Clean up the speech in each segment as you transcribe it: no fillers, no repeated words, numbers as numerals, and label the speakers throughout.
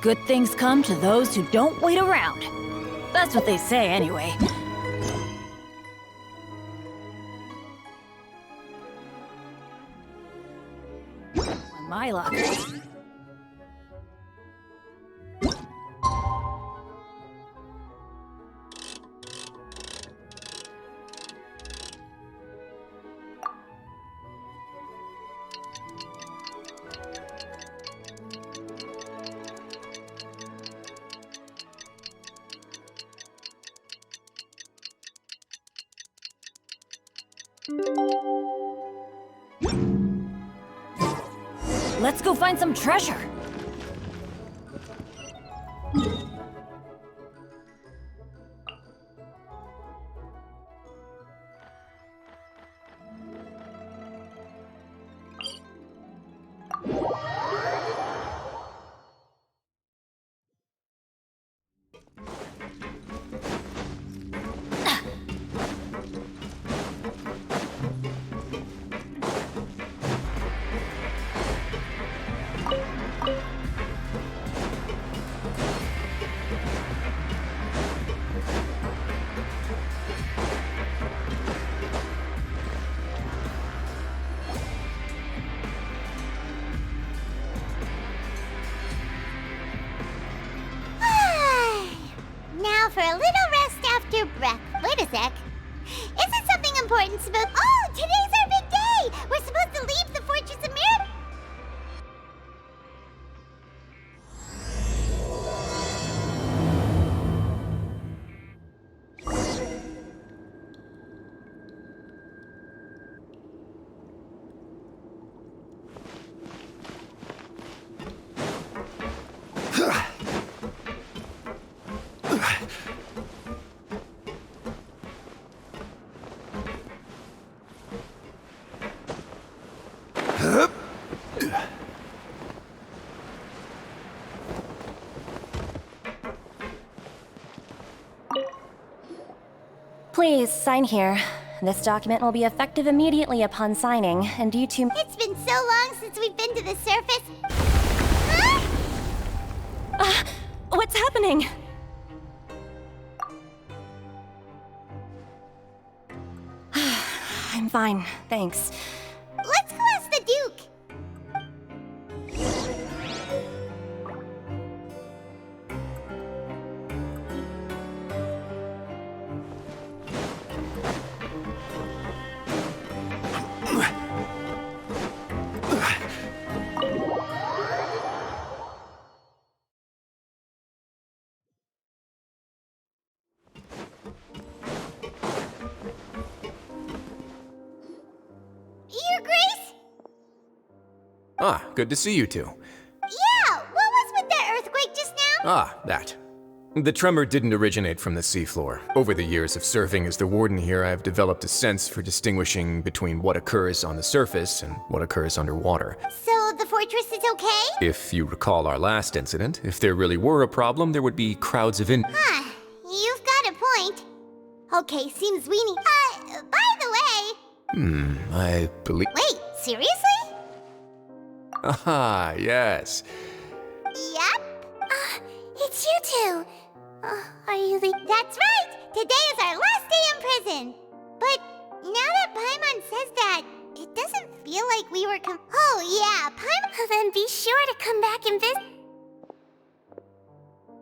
Speaker 1: Good things come to those who don't wait around. That's what they say, anyway. My luck. Let's go find some treasure.
Speaker 2: For a little rest after breath. Wait a sec. Isn't something important supposed— Oh, today's our big day! We're supposed to leave the Fortress of Mirror—
Speaker 3: Please, sign here. This document will be effective immediately upon signing, and due to—
Speaker 2: It's been so long since we've been to the surface. Huh?
Speaker 3: What's happening? I'm fine, thanks.
Speaker 2: Let's go ask the Duke. Your Grace?
Speaker 4: Ah, good to see you two.
Speaker 2: Yeah, what was with that earthquake just now?
Speaker 4: Ah, that. The tremor didn't originate from the seafloor. Over the years of serving as the warden here, I've developed a sense for distinguishing between what occurs on the surface and what occurs underwater.
Speaker 2: So the fortress is okay?
Speaker 4: If you recall our last incident, if there really were a problem, there would be crowds of
Speaker 2: Huh, you've got a point. Okay, seems we need— by the way—
Speaker 4: I believe—
Speaker 2: Wait, seriously?
Speaker 4: Ah, yes.
Speaker 2: Yep. It's you two. Are you the— That's right! Today is our last day in prison. But now that Paimon says that, it doesn't feel like we were Oh yeah, Paimon— Then be sure to come back and visit.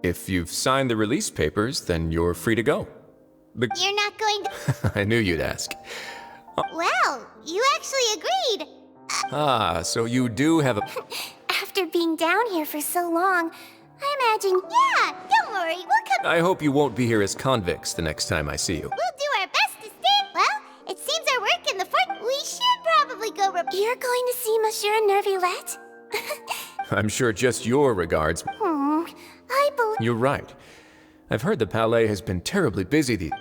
Speaker 4: If you've signed the release papers, then you're free to go.
Speaker 2: You're not going to—
Speaker 4: I knew you'd ask.
Speaker 2: Well, you actually agreed.
Speaker 4: Ah, so you do have a—
Speaker 2: After being down here for so long, I imagine— Yeah, don't worry, we'll come—
Speaker 4: I hope you won't be here as convicts the next time I see you.
Speaker 2: We'll do our best to stay— Well, it seems our work in the fort— We should probably go— You're going to see Monsieur Nervillette?
Speaker 4: I'm sure just your regards.
Speaker 2: I believe—
Speaker 4: You're right. I've heard the Palais has been terribly busy these—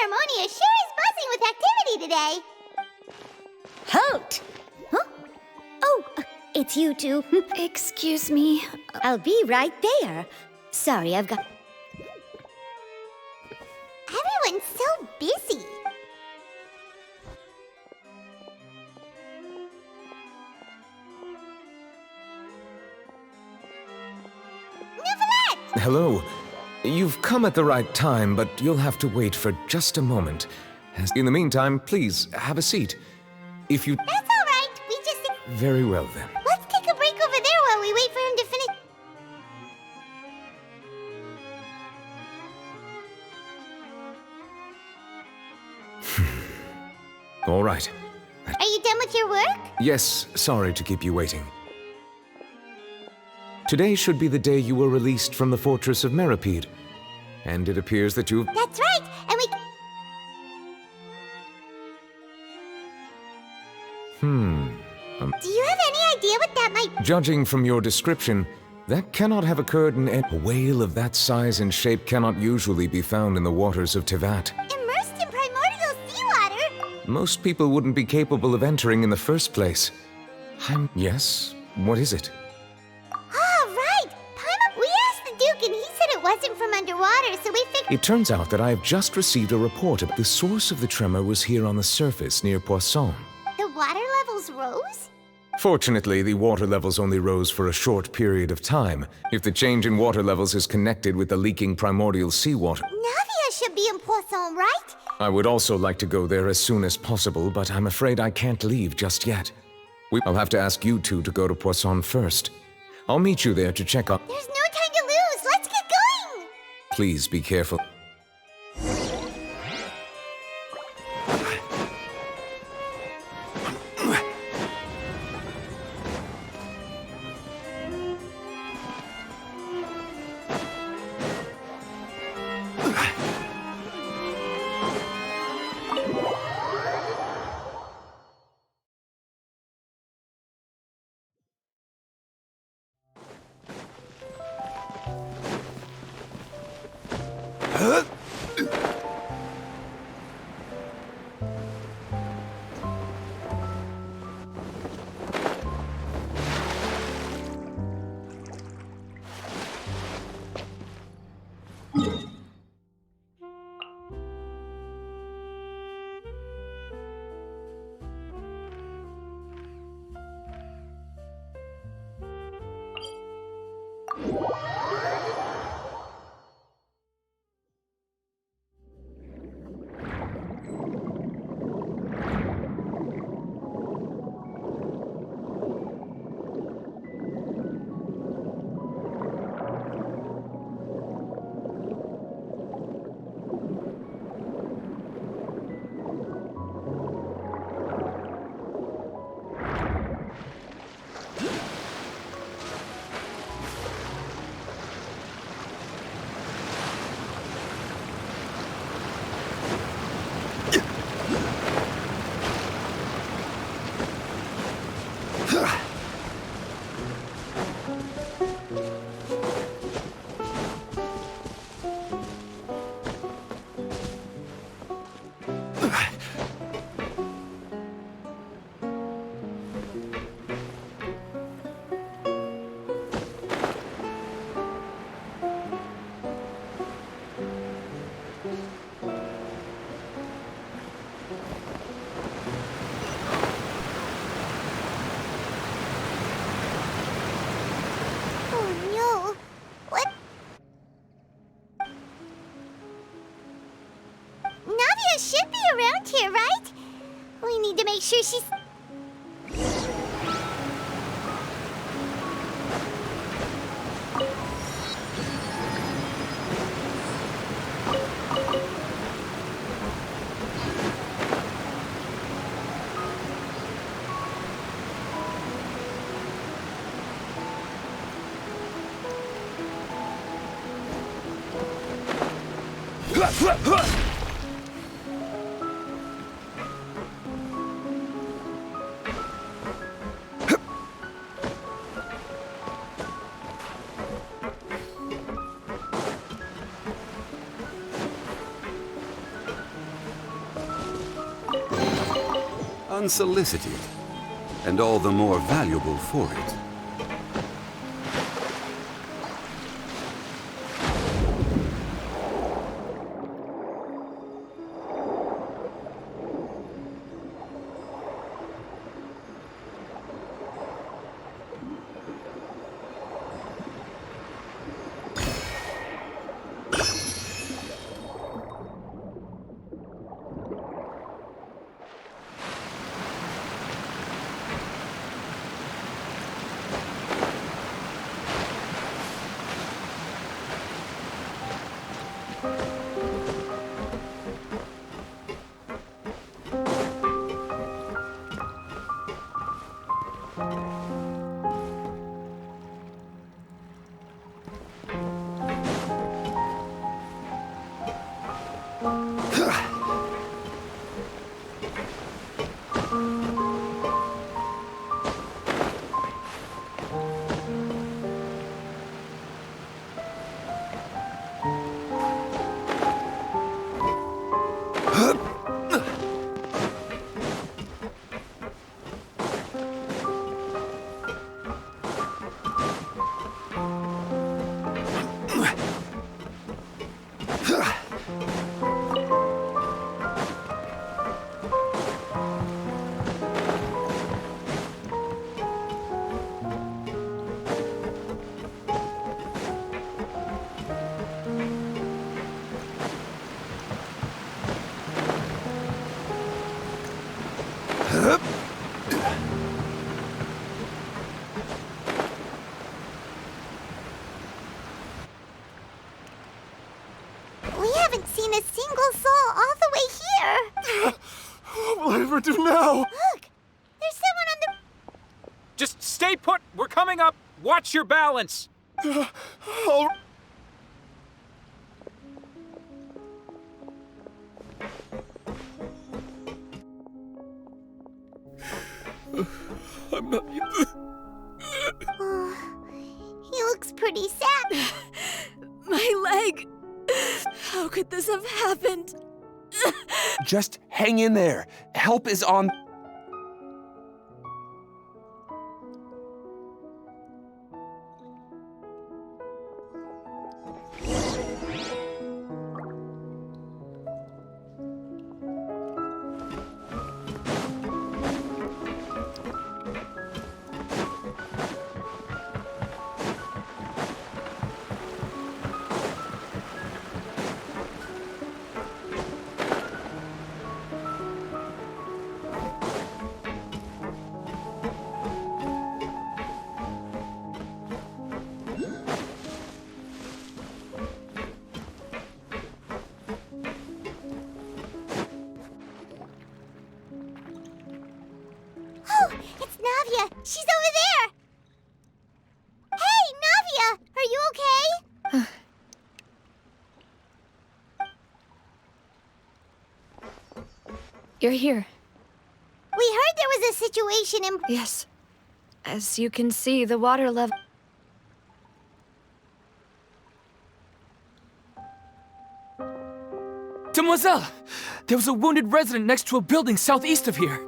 Speaker 2: Harmonia sure is buzzing with activity today.
Speaker 5: Halt! Huh? Oh, it's you two.
Speaker 6: Excuse me.
Speaker 5: I'll be right there. Sorry, I've got...
Speaker 2: Everyone's so busy. Nevertheless!
Speaker 7: Hello. You've come at the right time, but you'll have to wait for just a moment. In the meantime, please, have a seat. If you...
Speaker 2: That's all right. We just...
Speaker 7: Very well, then.
Speaker 2: Let's take a break over there while we wait for him to finish.
Speaker 7: All right.
Speaker 2: Are you done with your work?
Speaker 7: Yes, sorry to keep you waiting. Today should be the day you were released from the fortress of Meripede. And it appears that you've...
Speaker 2: That's right. And we... Do you have any idea what that might...
Speaker 7: Judging from your description, that cannot have occurred in a whale of that size and shape cannot usually be found in the waters of Tivat.
Speaker 2: Immersed in primordial seawater?
Speaker 7: Most people wouldn't be capable of entering in the first place. Yes? What is it?
Speaker 2: Oh, right. We asked the Duke and he said it wasn't from underwater, so we figured...
Speaker 7: It turns out that I have just received a report about the source of the tremor was here on the surface near Poisson.
Speaker 2: The water levels rose?
Speaker 7: Fortunately, the water levels only rose for a short period of time. If the change in water levels is connected with the leaking primordial seawater...
Speaker 2: Navia should be in Poisson, right?
Speaker 7: I would also like to go there as soon as possible, but I'm afraid I can't leave just yet. I'll have to ask you two to go to Poisson first. I'll meet you there to check up.
Speaker 2: There's no time to lose. Let's get going.
Speaker 7: Please be careful.
Speaker 2: Here, right? We need to make sure she's...
Speaker 6: unsolicited, and all the more valuable for it.
Speaker 2: We haven't seen a single soul all the way here.
Speaker 8: What will I ever do now?
Speaker 2: Look, there's someone on the...
Speaker 9: Just stay put. We're coming up. Watch your balance.
Speaker 8: I'll... I'm not...
Speaker 2: Oh, he looks pretty sad.
Speaker 1: My leg! How could this have happened?
Speaker 8: Just hang in there. Help is on...
Speaker 2: Oh, it's Navia. She's over there. Hey, Navia, are you okay?
Speaker 10: You're here.
Speaker 2: We heard there was a situation in...
Speaker 10: Yes. As you can see, the water level...
Speaker 9: Demoiselle! There was a wounded resident next to a building southeast of here.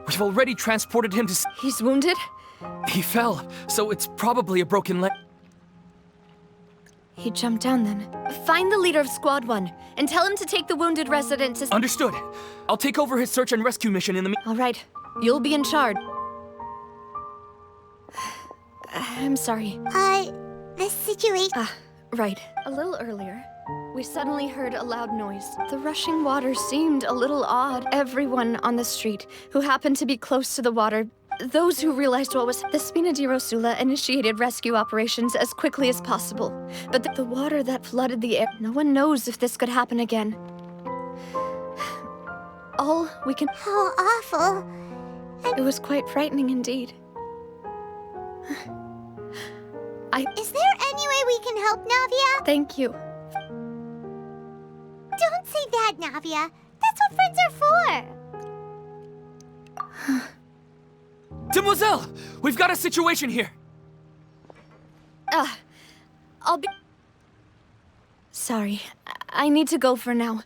Speaker 9: We've already transported him to...
Speaker 10: He's wounded?
Speaker 9: He fell, so it's probably a broken leg.
Speaker 10: He jumped down then. Find the leader of Squad 1 and tell him to take the wounded resident to...
Speaker 9: Understood. I'll take over his search and rescue mission in the...
Speaker 10: All right. You'll be in charge. I'm sorry.
Speaker 2: The situation...
Speaker 10: Right. A little earlier, we suddenly heard a loud noise. The rushing water seemed a little odd. Everyone on the street who happened to be close to the water, those who realized what was... The Spina di Rosula initiated rescue operations as quickly as possible. But the water that flooded the air... No one knows if this could happen again. All we can...
Speaker 2: How awful.
Speaker 10: It was quite frightening indeed.
Speaker 2: Is there any way we can help, Navia?
Speaker 10: Thank you.
Speaker 2: Don't say that, Navia. That's what friends are for.
Speaker 9: Demoiselle! We've got a situation here!
Speaker 10: I'll be... Sorry. I need to go for now.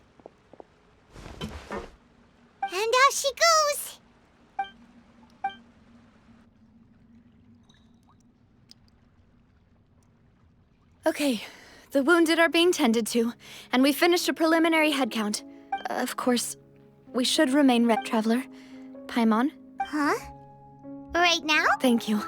Speaker 2: And off she goes.
Speaker 10: Okay, the wounded are being tended to, and we finished a preliminary head count. Of course, we should remain Traveler. Paimon?
Speaker 2: Huh? Right now?
Speaker 10: Thank you.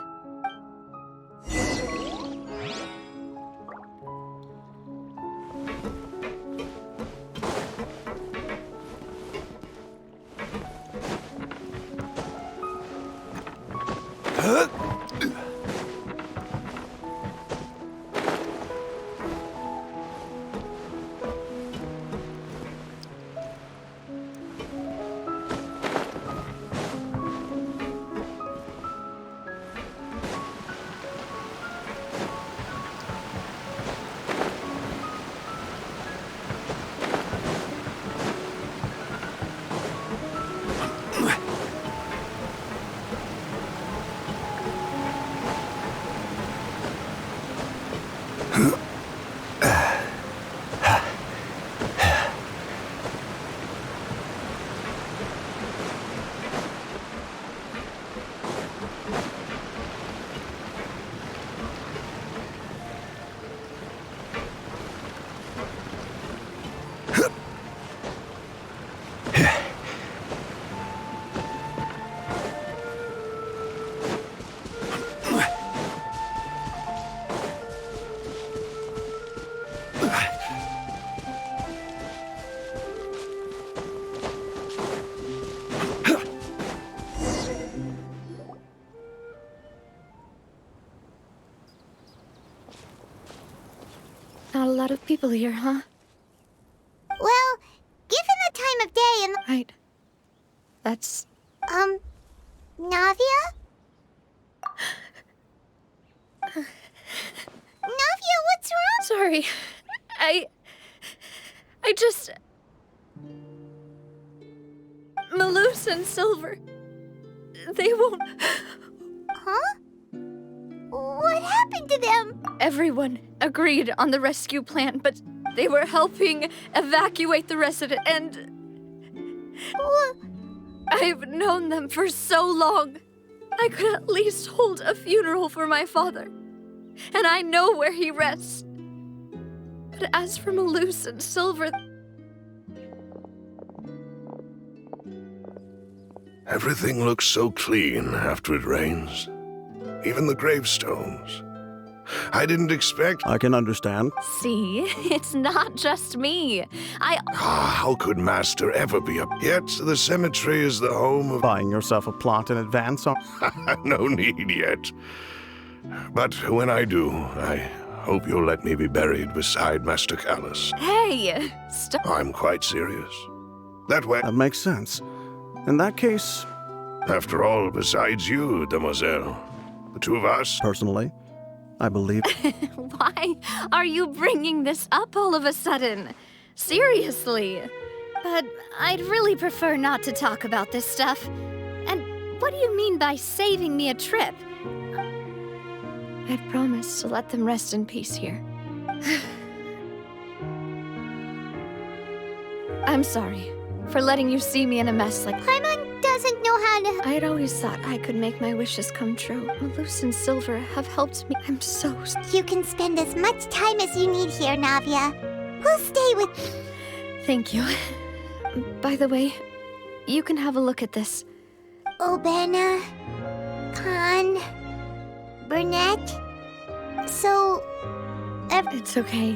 Speaker 10: Not a lot of people here, huh?
Speaker 2: Well, given the time of day and...
Speaker 10: Right. That's...
Speaker 2: Navia? Navia, what's wrong?
Speaker 10: Sorry. I just... Malus and Silver... They won't...
Speaker 2: Huh? What happened to them?
Speaker 10: Everyone agreed on the rescue plan, but they were helping evacuate the resident, and... I've known them for so long. I could at least hold a funeral for my father. And I know where he rests. But as for Malus and Silver...
Speaker 11: Everything looks so clean after it rains. Even the gravestones. I didn't expect...
Speaker 12: I can understand.
Speaker 10: See, it's not just me.
Speaker 11: How could Master ever be up? Yet the cemetery is the home of...
Speaker 12: Buying yourself a plot in advance on...
Speaker 11: No need yet. But when I do, I hope you'll let me be buried beside Master Callus.
Speaker 10: Hey, stop.
Speaker 11: I'm quite serious. That way...
Speaker 12: That makes sense. In that case...
Speaker 11: After all, besides you, Demoiselle, the two of us...
Speaker 12: Personally, I believe...
Speaker 10: Why are you bringing this up all of a sudden? Seriously.
Speaker 5: But I'd really prefer not to talk about this stuff. And what do you mean by saving me a trip?
Speaker 10: I'd promised to let them rest in peace here. I'm sorry for letting you see me in a mess like...
Speaker 2: Paimon doesn't know how to...
Speaker 10: I'd always thought I could make my wishes come true. Malus and Silver have helped me. I'm so...
Speaker 2: You can spend as much time as you need here, Navia. We'll stay with...
Speaker 10: Thank you. By the way, you can have a look at this.
Speaker 2: Obena... Khan... Burnett... So...
Speaker 10: It's okay.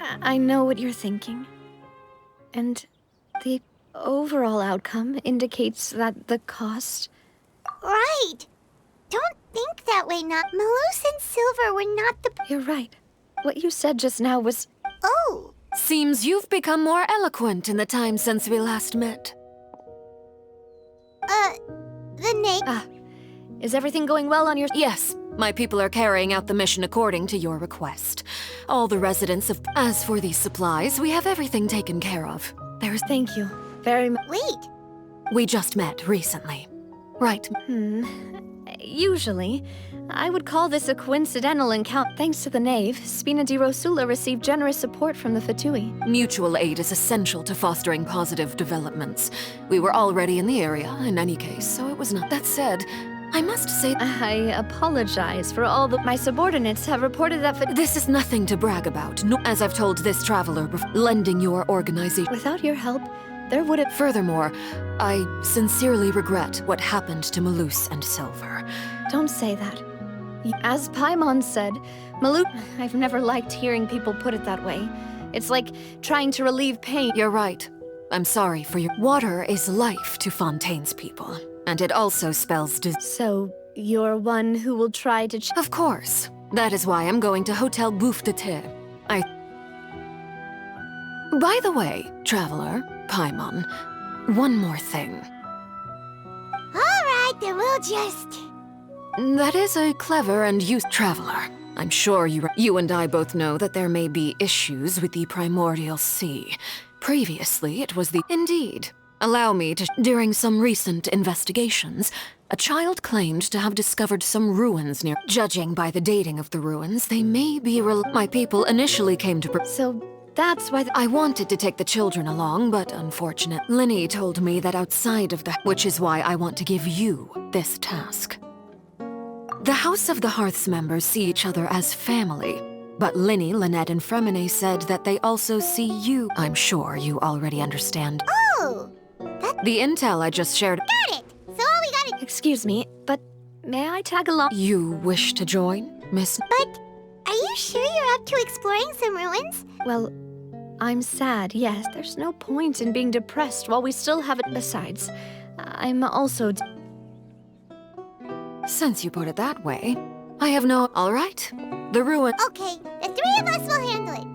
Speaker 10: I know what you're thinking. And the overall outcome indicates that the cost...
Speaker 2: Right! Don't think that way, not... Malus and Silver were not the...
Speaker 10: You're right. What you said just now was...
Speaker 2: Oh!
Speaker 13: Seems you've become more eloquent in the time since we last met.
Speaker 2: The name...
Speaker 10: Ah. Is everything going well on your...
Speaker 13: Yes. My people are carrying out the mission according to your request. All the residents of... As for these supplies, we have everything taken care of.
Speaker 10: There's... Thank you. Very much.
Speaker 2: Wait!
Speaker 13: We just met recently. Right.
Speaker 10: Usually, I would call this a coincidental encounter. Thanks to the Knave, Spina di Rosula received generous support from the Fatui.
Speaker 13: Mutual aid is essential to fostering positive developments. We were already in the area, in any case, so it was not... That said, I must say,
Speaker 10: I apologize for all the... My subordinates have reported that...
Speaker 13: This is nothing to brag about, no, as I've told this traveler before, lending your organization.
Speaker 10: Without your help, there would have...
Speaker 13: Furthermore, I sincerely regret what happened to Malus and Silver.
Speaker 10: Don't say that. As Paimon said, Malus... I've never liked hearing people put it that way. It's like trying to relieve pain.
Speaker 13: You're right. I'm sorry for your... Water is life to Fontaine's people. And it also spells
Speaker 10: So, you're one who will try to...
Speaker 13: Of course. That is why I'm going to Hotel Bouffe de Thé. By the way, traveler, Paimon, one more thing.
Speaker 2: Alright, then we'll just...
Speaker 13: That is a clever and useful traveler. I'm sure you and I both know that there may be issues with the primordial sea. Previously, it was the... Indeed. Allow me to... During some recent investigations, a child claimed to have discovered some ruins near... Judging by the dating of the ruins, they may be... My people initially came to...
Speaker 10: So, that's why...
Speaker 13: I wanted to take the children along, but unfortunately, Linny told me that outside of the... Which is why I want to give you this task. The House of the Hearth's members see each other as family, but Linny, Lynette, and Fremine said that they also see you. I'm sure you already understand.
Speaker 2: Oh!
Speaker 13: The intel I just shared...
Speaker 2: Got it! So all we gotta...
Speaker 10: Excuse me, but may I tag along?
Speaker 13: You wish to join, Miss...
Speaker 2: But are you sure you're up to exploring some ruins?
Speaker 10: Well, I'm sad, yes. There's no point in being depressed while we still have it. Besides, I'm also...
Speaker 13: Since you put it that way, I have no... All right, the ruin...
Speaker 2: Okay, the three of us will handle it.